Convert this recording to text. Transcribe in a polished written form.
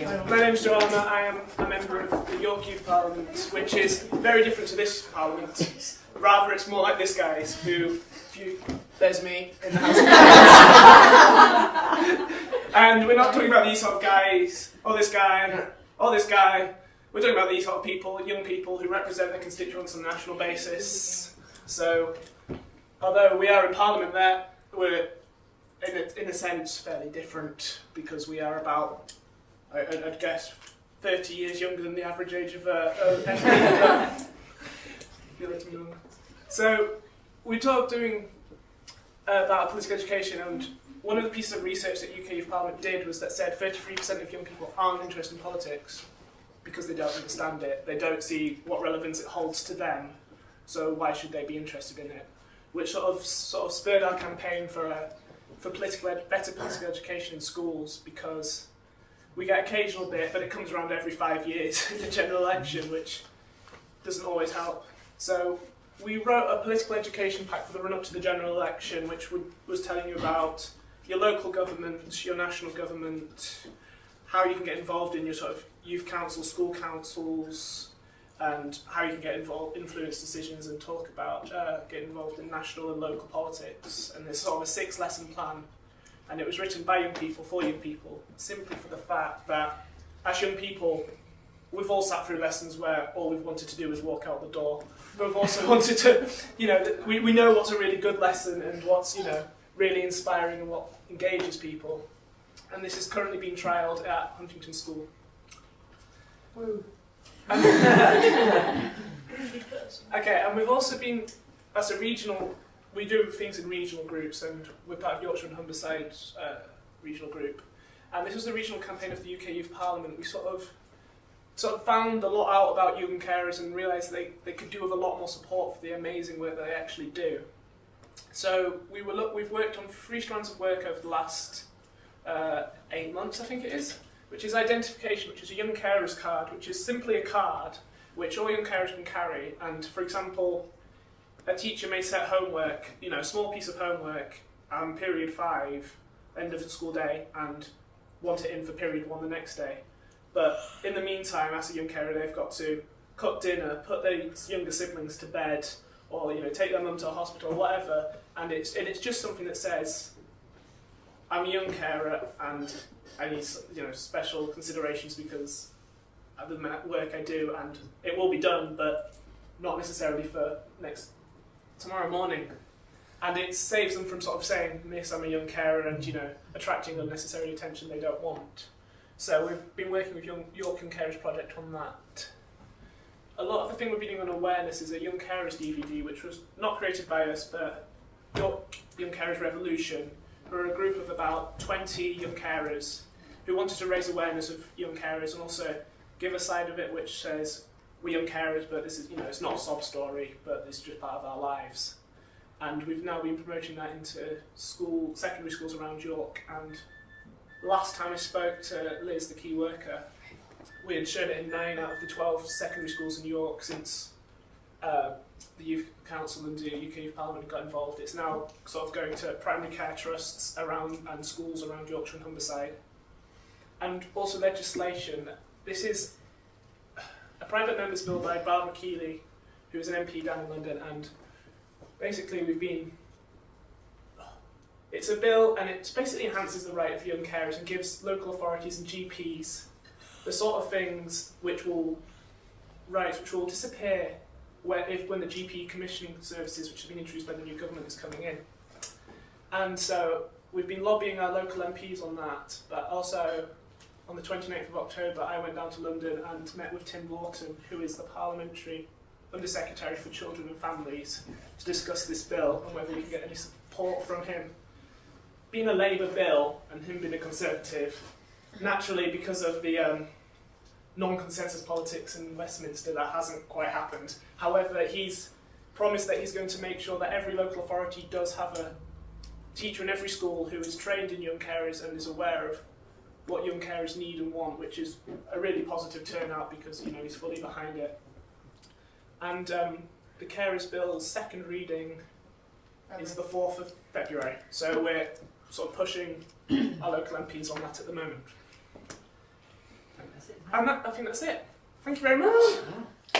My name's Joanna. I am a member of the York Youth Parliament, which is very different to this Parliament. Rather, it's more like this guy's, there's me in the House of Commons. And we're not talking about these sort of guys, or this guy, or this guy. We're talking about these sort of people, young people who represent their constituents on a national basis. So, although we are in Parliament there, we're, in a sense, fairly different, because we are about, I'd guess, 30 years younger than the average age of MP. So, we talked doing about political education, and one of the pieces of research that UK Youth Parliament did was that said 33% of young people aren't interested in politics because they don't understand it. They don't see what relevance it holds to them, so why should they be interested in it? Which sort of spurred our campaign for better political education in schools, because we get occasional bit, but it comes around every 5 years in the general election, which doesn't always help. So we wrote a political education pack for the run-up to the general election, which was telling you about your local government, your national government, how you can get involved in your sort of youth council, school councils, and how you can get involved, influence decisions and talk about getting involved in national and local politics. And there's sort of a 6-lesson plan, and it was written by young people for young people, simply for the fact that as young people, we've all sat through lessons where all we've wanted to do is walk out the door. But we've also wanted to, we know what's a really good lesson and what's, really inspiring and what engages people. And this is currently being trialled at Huntington School. Woo. Okay, and we've also been, as a regional, we do things in regional groups, and we're part of Yorkshire and Humberside regional group. And this was the regional campaign of the UK Youth Parliament. We sort of found a lot out about young carers and realised they could do with a lot more support for the amazing work that they actually do. So we've worked on 3 strands of work over the last 8 months, I think it is, which is identification, which is a young carer's card, which is simply a card which all young carers can carry. And for example, a teacher may set homework, a small piece of homework, period 5, end of the school day, and want it in for period 1 the next day. But in the meantime, as a young carer, they've got to cook dinner, put their younger siblings to bed, or take their mum to a hospital, or whatever. And it's just something that says, I'm a young carer and I need special considerations because of the work I do, and it will be done, but not necessarily for tomorrow morning. And it saves them from sort of saying, "Miss, I'm a young carer," and attracting unnecessary attention they don't want. So we've been working with York Young Carers Project on that. A lot of the thing we've been doing on awareness is a Young Carers DVD, which was not created by us, but York Young Carers Revolution. We're a group of about 20 young carers who wanted to raise awareness of young carers and also give a side of it which says, we're young carers, but this is, it's not a sob story, but this is just part of our lives. And we've now been promoting that into secondary schools around York. And last time I spoke to Liz, the key worker, we had shown it in 9 out of the 12 secondary schools in York since the Youth Council and the UK Youth Parliament got involved. It's now sort of going to primary care trusts around and schools around Yorkshire and Humberside. And also legislation. This is a private member's bill by Barbara Keeley, who is an MP down in London, and basically it's a bill and it basically enhances the right of young carers and gives local authorities and GPs the sort of things which will disappear when the GP commissioning services, which have been introduced by the new government, is coming in. And so we've been lobbying our local MPs on that, but also on the 29th of October I went down to London and met with Tim Lawton, who is the Parliamentary Undersecretary for Children and Families, to discuss this bill and whether we can get any support from him. Being a Labour bill and him being a Conservative, naturally because of the non-consensus politics in Westminster, that hasn't quite happened. However, he's promised that he's going to make sure that every local authority does have a teacher in every school who is trained in young carers and is aware of what young carers need and want, which is a really positive turnout because he's fully behind it. And the Carers Bill's second reading is the 4th of February, so we're sort of pushing our local MPs on that at the moment. And I think that's it. Thank you very much.